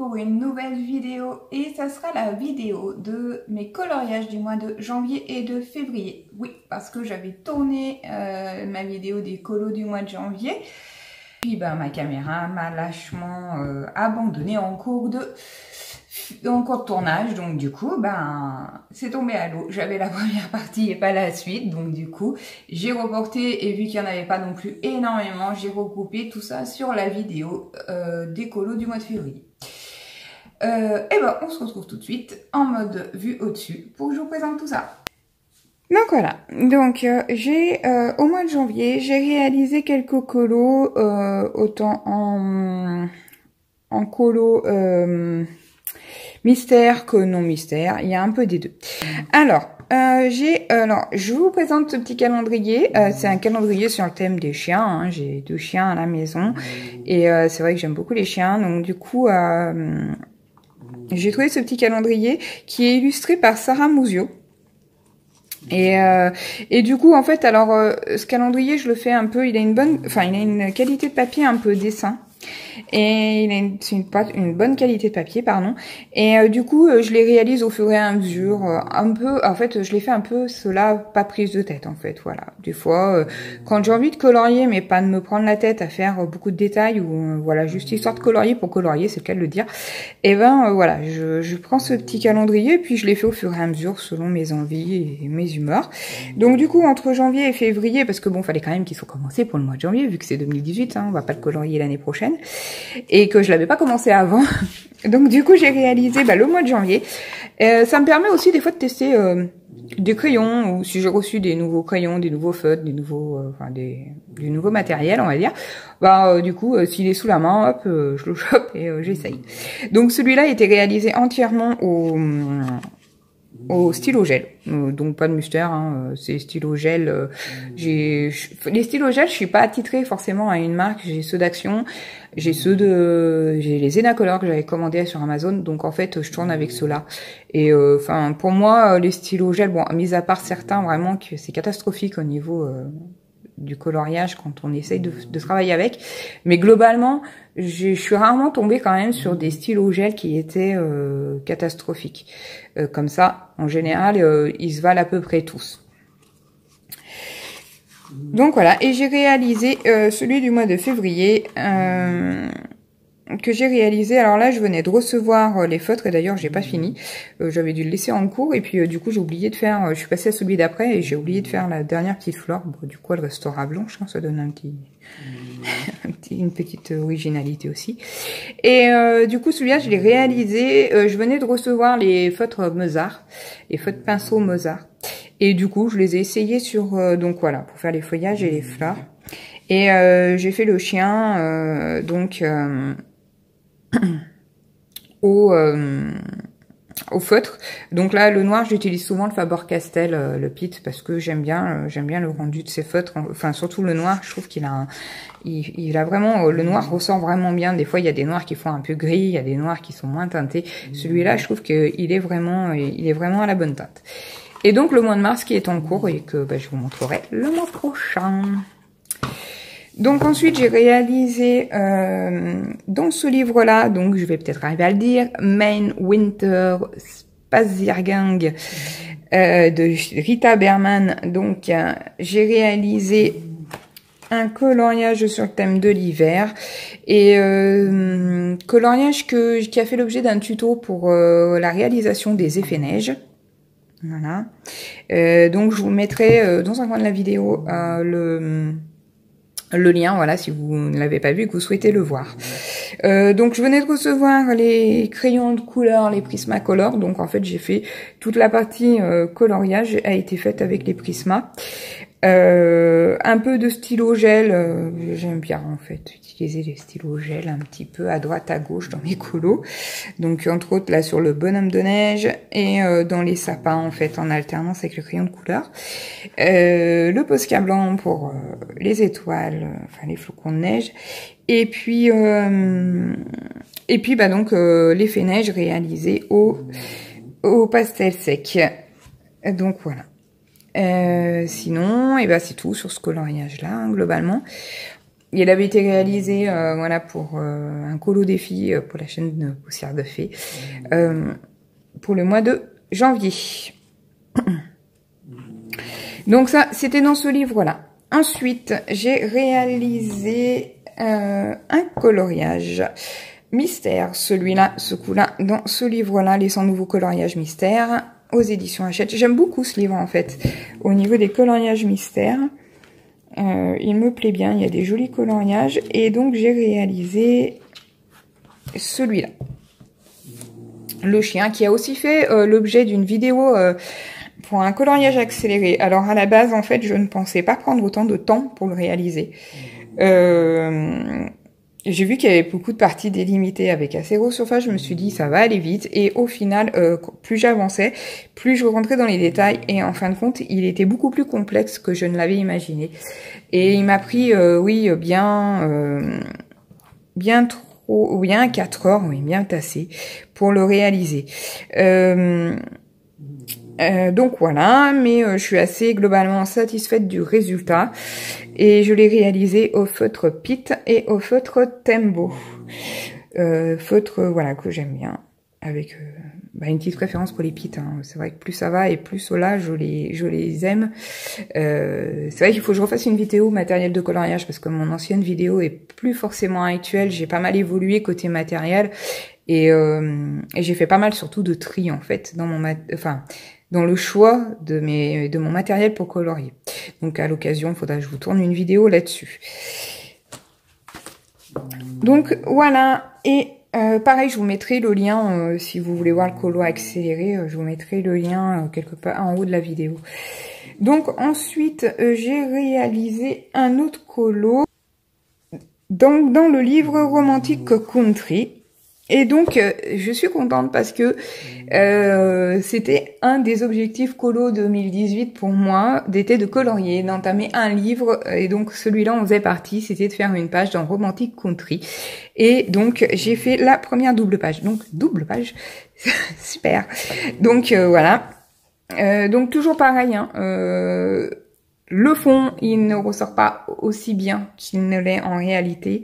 pour une nouvelle vidéo et ça sera la vidéo de mes coloriages du mois de janvier et de février. Oui, parce que j'avais tourné ma vidéo des colos du mois de janvier. Puis ma caméra m'a lâchement abandonné en cours de tournage, donc du coup c'est tombé à l'eau. J'avais la première partie et pas la suite, donc du coup j'ai reporté, et vu qu'il n'y en avait pas non plus énormément, j'ai regroupé tout ça sur la vidéo des colos du mois de février. Et on se retrouve tout de suite en mode vue au-dessus pour que je vous présente tout ça. Donc voilà, donc j'ai au mois de janvier, j'ai réalisé quelques colos, autant en colo mystère que non mystère, il y a un peu des deux. Alors, je vous présente ce petit calendrier. C'est un calendrier sur le thème des chiens. Hein. J'ai 2 chiens à la maison et c'est vrai que j'aime beaucoup les chiens. Donc du coup, j'ai trouvé ce petit calendrier qui est illustré par Sarah Mouzio. Et du coup, en fait, alors ce calendrier, je le fais un peu. Il a une qualité de papier un peu dessin. Et il a une bonne qualité de papier, pardon. Et du coup, je les réalise au fur et à mesure, un peu. En fait, je les fais un peu cela, pas prise de tête, en fait. Voilà. Des fois, quand j'ai envie de colorier, mais pas de me prendre la tête à faire beaucoup de détails ou voilà, juste histoire de colorier pour colorier, c'est le cas de le dire. Et voilà, je prends ce petit calendrier et puis je les fais au fur et à mesure selon mes envies et mes humeurs. Donc du coup, entre janvier et février, parce que bon, fallait quand même qu'il soit commencé pour le mois de janvier, vu que c'est 2018, hein, on va pas le colorier l'année prochaine. Et que je l'avais pas commencé avant. Donc du coup j'ai réalisé le mois de janvier. Ça me permet aussi des fois de tester des crayons, ou si j'ai reçu des nouveaux crayons, des nouveaux feutres, des nouveaux, du nouveau matériel, on va dire. Du coup s'il est sous la main, hop, je le chope et j'essaye. Donc celui-là était réalisé entièrement au stylo gel, donc pas de mystère, hein, c'est stylo gel. Les stylos gel, je suis pas attitrée forcément à une marque. J'ai ceux d'Action, j'ai les Enacolor que j'avais commandés sur Amazon, donc en fait je tourne avec ceux-là. Et pour moi les stylos gel, bon, mis à part certains vraiment que c'est catastrophique au niveau du coloriage quand on essaye de travailler avec, mais globalement je suis rarement tombée quand même sur des stylos gel qui étaient catastrophiques. Comme ça, en général, ils se valent à peu près tous. Donc voilà, et j'ai réalisé celui du mois de février que j'ai réalisé. Alors là, je venais de recevoir les feutres et d'ailleurs, j'ai pas fini. J'avais dû le laisser en cours et puis du coup, j'ai oublié de faire. Je suis passée à celui d'après et j'ai oublié de faire la dernière petite fleur. Bon, du coup, elle restera blanche, hein, ça donne une petite originalité aussi. Et du coup, celui-là, je l'ai réalisé. Je venais de recevoir les feutres Mozart, les feutres pinceaux Mozart. Et du coup, je les ai essayés sur donc voilà, pour faire les feuillages et les fleurs. Et j'ai fait le chien au feutre. Donc là, le noir, j'utilise souvent le Faber-Castell, le Pitt, parce que j'aime bien le rendu de ces feutres. Enfin, surtout le noir, je trouve qu'il a il a vraiment, le noir ressort vraiment bien. Des fois, il y a des noirs qui font un peu gris, il y a des noirs qui sont moins teintés. Celui-là, je trouve qu'il est vraiment à la bonne teinte. Et donc, le mois de mars qui est en cours et que je vous montrerai le mois prochain. Donc ensuite j'ai réalisé dans ce livre-là, donc je vais peut-être arriver à le dire, Main Winter Spaziergang de Rita Berman. Donc j'ai réalisé un coloriage sur le thème de l'hiver et coloriage qui a fait l'objet d'un tuto pour la réalisation des effets neige. Voilà. Donc je vous mettrai dans un coin de la vidéo le lien, voilà, si vous ne l'avez pas vu et que vous souhaitez le voir. Donc je venais de recevoir les crayons de couleur, les Prismacolor. Donc en fait j'ai fait toute la partie coloriage a été faite avec les Prisma. Un peu de stylo gel, j'aime bien en fait utiliser les stylos gel un petit peu à droite à gauche dans mes colos. Donc entre autres là sur le bonhomme de neige et dans les sapins en fait en alternance avec le crayon de couleur. Le Posca blanc pour les étoiles, les flocons de neige. Et puis donc l'effet neige réalisé au pastel sec. Donc voilà. Sinon, c'est tout sur ce coloriage-là, hein, globalement. il avait été réalisé voilà pour un colo défi pour la chaîne Poussière de Fée pour le mois de janvier. Donc ça, c'était dans ce livre-là. Ensuite, j'ai réalisé un coloriage mystère, celui-là, ce coup-là, dans ce livre-là, les 100 nouveaux coloriages mystères, aux éditions Hachette. J'aime beaucoup ce livre, en fait, au niveau des coloriages mystères. Il me plaît bien, il y a des jolis coloriages. Et donc, j'ai réalisé celui-là. Le chien, qui a aussi fait l'objet d'une vidéo pour un coloriage accéléré. Alors, à la base, en fait, je ne pensais pas prendre autant de temps pour le réaliser. J'ai vu qu'il y avait beaucoup de parties délimitées avec assez grosse surface. Je me suis dit, ça va aller vite. Et au final, plus j'avançais, plus je rentrais dans les détails. Et en fin de compte, il était beaucoup plus complexe que je ne l'avais imaginé. Et il m'a pris, oui, bien 4 heures, oui, bien tassé, pour le réaliser. Donc voilà, mais je suis assez globalement satisfaite du résultat. Et je l'ai réalisé au feutre Pitt et au feutre Tembo. Feutre, voilà, que j'aime bien. Avec une petite préférence pour les Pitt. Hein. C'est vrai que plus ça va et plus ceux-là, je les aime. C'est vrai qu'il faut que je refasse une vidéo matériel de coloriage parce que mon ancienne vidéo est plus forcément actuelle. J'ai pas mal évolué côté matériel. Et j'ai fait pas mal surtout de tri en fait dans mon dans le choix de mon matériel pour colorier. Donc à l'occasion, il faudra que je vous tourne une vidéo là-dessus. Donc voilà, et pareil, je vous mettrai le lien, si vous voulez voir le colo accéléré, je vous mettrai le lien quelque part en haut de la vidéo. Donc ensuite, j'ai réalisé un autre colo dans le livre Romantic Country. Et donc, je suis contente parce que c'était un des objectifs colo 2018 pour moi, d'été de colorier, d'entamer un livre. Et donc, celui-là en faisait partie, c'était de faire une page dans Romantic Country. Et donc, j'ai fait la première double page. Donc, double page, super. Donc, voilà. Donc, toujours pareil, hein, le fond, il ne ressort pas aussi bien qu'il ne l'est en réalité.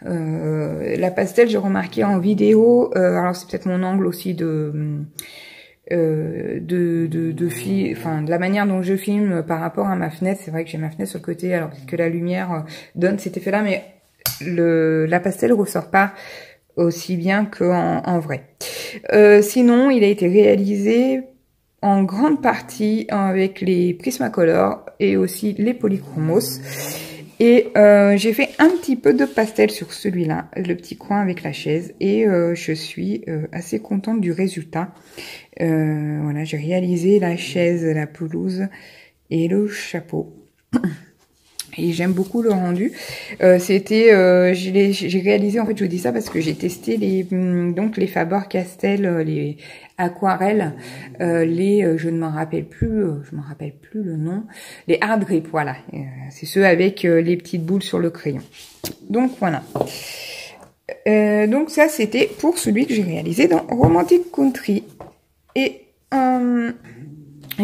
La pastel, j'ai remarqué en vidéo, alors c'est peut-être mon angle aussi de la manière dont je filme par rapport à ma fenêtre. C'est vrai que j'ai ma fenêtre sur le côté alors que la lumière donne cet effet-là, mais la pastel ressort pas aussi bien qu'en vrai. Sinon, il a été réalisé en grande partie avec les Prismacolor et aussi les Polychromos. Et j'ai fait un petit peu de pastel sur celui-là, le petit coin avec la chaise. Et je suis assez contente du résultat. Voilà, j'ai réalisé la chaise, la pelouse et le chapeau. Et j'aime beaucoup le rendu. J'ai réalisé, en fait, je vous dis ça parce que j'ai testé les Faber-Castell, les aquarelles, je ne m'en rappelle plus, le nom, les hard grip, voilà. C'est ceux avec les petites boules sur le crayon. Donc voilà. Donc ça, c'était pour celui que j'ai réalisé dans Romantic Country. Et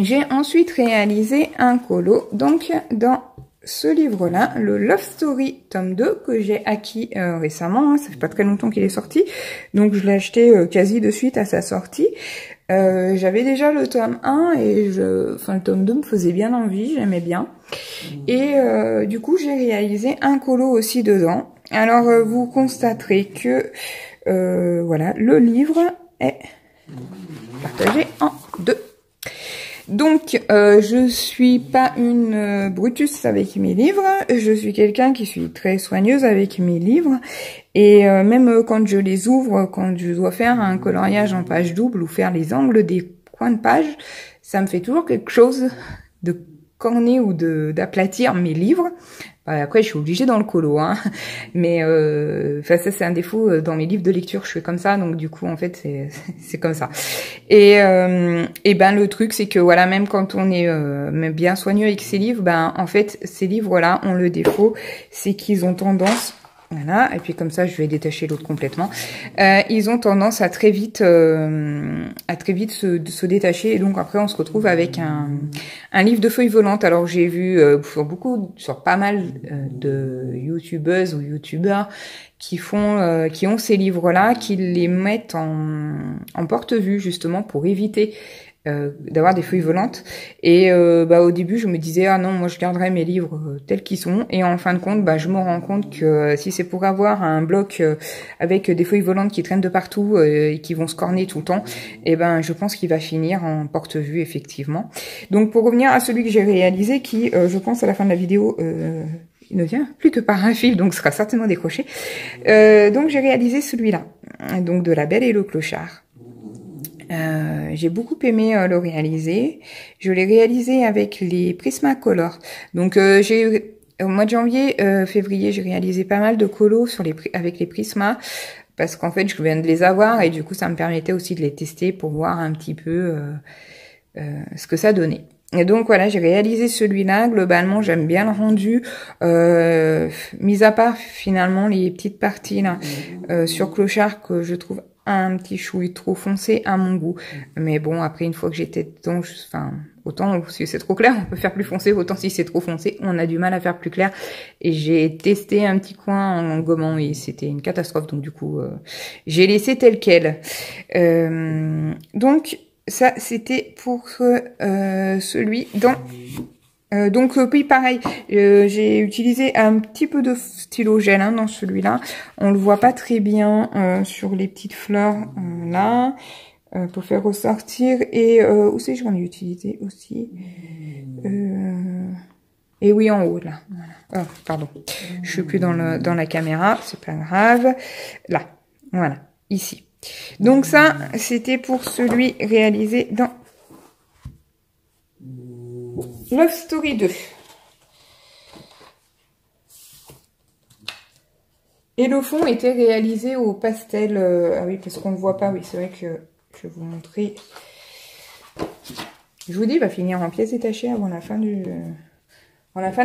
j'ai ensuite réalisé un colo, donc dans ce livre-là, le Love Story tome 2, que j'ai acquis récemment, hein, ça fait pas très longtemps qu'il est sorti, donc je l'ai acheté quasi de suite à sa sortie. J'avais déjà le tome 1 et le tome 2 me faisait bien envie, j'aimais bien. Et du coup, j'ai réalisé un colo aussi dedans. Alors, vous constaterez que, voilà, le livre est partagé en deux. Donc, je suis pas une Brutus avec mes livres, je suis quelqu'un qui suis très soigneuse avec mes livres, et même quand je les ouvre, quand je dois faire un coloriage en page double ou faire les angles des coins de page, ça me fait toujours quelque chose de corner ou d'aplatir mes livres. Après, je suis obligée dans le colo, hein. Mais ça c'est un défaut dans mes livres de lecture. Je fais comme ça, donc du coup, en fait, c'est comme ça. Et le truc, c'est que voilà, même quand on est même bien soigneux avec ces livres, en fait, ces livres-là ont le défaut, c'est qu'ils ont tendance, Voilà, et puis comme ça, je vais détacher l'autre complètement. Ils ont tendance à très vite se détacher, et donc après, on se retrouve avec un livre de feuilles volantes. Alors, j'ai vu sur pas mal de youtubeuses ou youtubeurs qui ont ces livres-là, qui les mettent en porte-vue justement pour éviter d'avoir des feuilles volantes. Et au début je me disais ah non, moi je garderai mes livres tels qu'ils sont, et en fin de compte je me rends compte que si c'est pour avoir un bloc avec des feuilles volantes qui traînent de partout et qui vont se corner tout le temps, et je pense qu'il va finir en porte-vue effectivement. Donc pour revenir à celui que j'ai réalisé, qui je pense à la fin de la vidéo il ne tient plus que par un fil, donc sera certainement décroché. Donc j'ai réalisé celui-là, donc de La Belle et le Clochard. J'ai beaucoup aimé le réaliser. Je l'ai réalisé avec les Prismacolor. Donc au mois de janvier, février, j'ai réalisé pas mal de colos avec les Prisma, parce qu'en fait je viens de les avoir et du coup ça me permettait aussi de les tester pour voir un petit peu ce que ça donnait. Et donc voilà, j'ai réalisé celui-là. Globalement, j'aime bien le rendu, mis à part finalement les petites parties là sur Clochard que je trouve un petit chouille trop foncé à mon goût. Mais bon, après, une fois que j'étais dedans, autant si c'est trop clair, on peut faire plus foncé, autant si c'est trop foncé, on a du mal à faire plus clair. Et j'ai testé un petit coin en gommant et c'était une catastrophe. Donc du coup, j'ai laissé tel quel. Donc ça, c'était pour celui dans... donc oui, pareil, j'ai utilisé un petit peu de stylo gel dans celui-là. On le voit pas très bien sur les petites fleurs là, pour faire ressortir. Et où c'est que j'en ai utilisé aussi et oui, en haut là. Voilà. Oh, pardon, je suis plus dans la caméra, c'est pas grave. Là, voilà, ici. Donc ça, c'était pour celui réalisé dans Love Story 2. Et le fond était réalisé au pastel. Ah oui, parce qu'on ne le voit pas. Oui, c'est vrai que je vais vous montrer. Je vous dis, il va finir en pièces détachées avant la fin de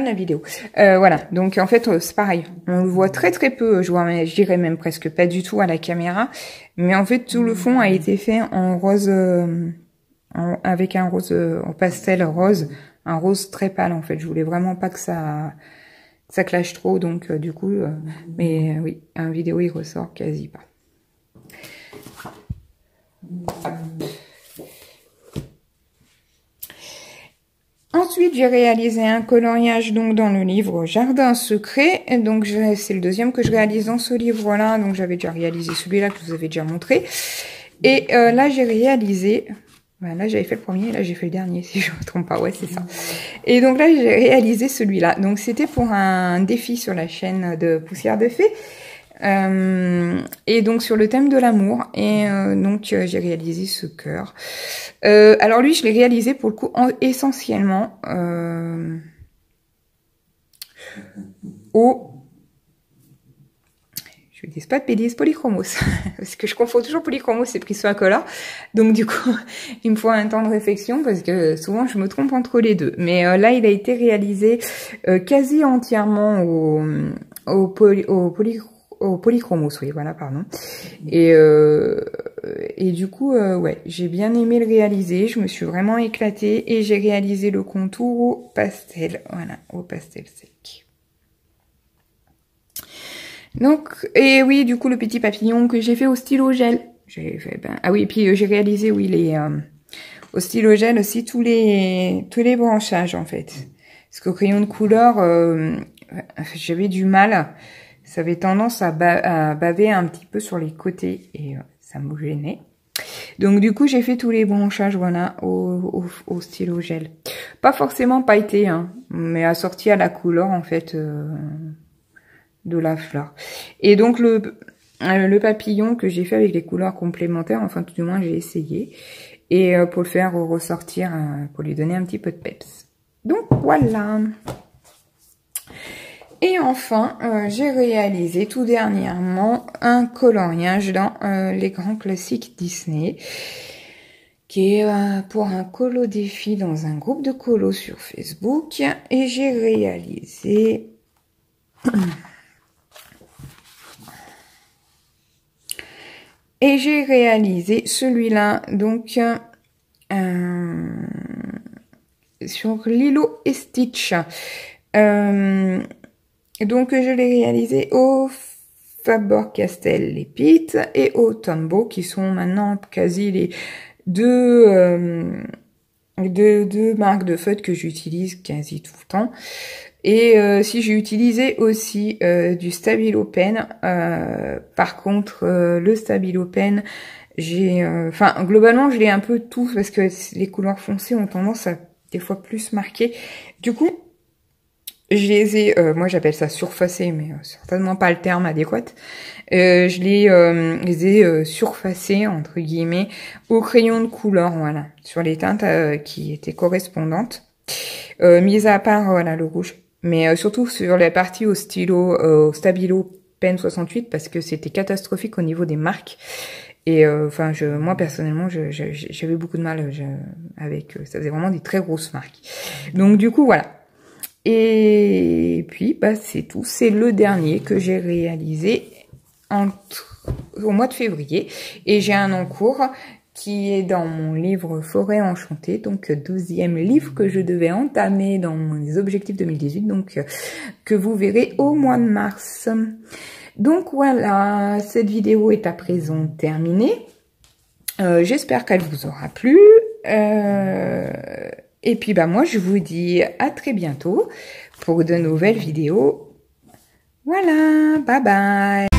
la vidéo. Voilà, donc en fait, c'est pareil. On le voit très très peu, je dirais même presque pas du tout à la caméra. Mais en fait, tout le fond a été fait en rose, avec un rose, en pastel rose. Un rose très pâle en fait, je voulais vraiment pas que ça clash trop, donc du coup, mais oui, un vidéo il ressort quasi pas. Ensuite, j'ai réalisé un coloriage donc dans le livre Jardin secret. Donc c'est le deuxième que je réalise dans ce livre-là. Donc j'avais déjà réalisé celui-là que je vous avais déjà montré. Et là, j'ai réalisé... Là, j'avais fait le premier, là, j'ai fait le dernier, si je ne me trompe pas. Ouais, c'est ça. Et donc là, j'ai réalisé celui-là. Donc, c'était pour un défi sur la chaîne de Poussière de Fée. Et donc, sur le thème de l'amour. Et donc, j'ai réalisé ce cœur. Alors, lui, je l'ai réalisé pour le coup essentiellement au... Je dis pas de pédis polychromos, parce que je confonds toujours polychromos et Prismacolor. Donc du coup, il me faut un temps de réflexion parce que souvent je me trompe entre les deux. Mais là, il a été réalisé quasi entièrement au polychromos, oui, voilà, pardon. Et du coup, ouais, j'ai bien aimé le réaliser. Je me suis vraiment éclatée et j'ai réalisé le contour au pastel, voilà, au pastel sec. Donc, et oui, du coup, le petit papillon que j'ai fait au stylo gel. J'ai fait, ah oui, puis j'ai réalisé, oui, au stylo gel aussi tous les branchages, en fait. Parce qu'au crayon de couleur, j'avais du mal. Ça avait tendance à baver un petit peu sur les côtés et ça me gênait. Donc, du coup, j'ai fait tous les branchages, voilà, au stylo gel. Pas forcément pailleté, mais assorti à la couleur, en fait, de la fleur. Et donc le papillon que j'ai fait avec les couleurs complémentaires, enfin tout du moins j'ai essayé, et pour le faire ressortir, pour lui donner un petit peu de peps. Donc voilà. Et enfin, j'ai réalisé tout dernièrement un coloriage dans les grands classiques Disney, qui est pour un colo défi dans un groupe de colos sur Facebook, et j'ai réalisé Et j'ai réalisé celui-là, donc, sur Lilo et Stitch. Donc, je l'ai réalisé au Faber-Castell les Pitt et au Tombow, qui sont maintenant quasi les deux marques de feutres que j'utilise quasi tout le temps. Et si j'ai utilisé aussi du Stabilo Pen, par contre le Stabilo Pen, j'ai, enfin globalement je l'ai un peu tous parce que les couleurs foncées ont tendance à des fois plus marquer. Du coup, je les ai, moi j'appelle ça surfacés, mais certainement pas le terme adéquat. Je les ai surfacés entre guillemets au crayon de couleur, voilà, sur les teintes qui étaient correspondantes. Mis à part voilà le rouge, mais surtout sur la partie au stylo, au Stabilo Pen 68 parce que c'était catastrophique au niveau des marques. Et enfin, moi personnellement, j'avais beaucoup de mal avec. Ça faisait vraiment des très grosses marques. Donc du coup voilà. Et puis bah c'est tout. C'est le dernier que j'ai réalisé au mois de février. Et j'ai un en cours qui est dans mon livre Forêt enchantée, donc 12e livre que je devais entamer dans mes objectifs 2018, donc que vous verrez au mois de mars. Donc voilà, cette vidéo est à présent terminée. J'espère qu'elle vous aura plu. Et puis bah moi je vous dis à très bientôt pour de nouvelles vidéos. Voilà, bye bye.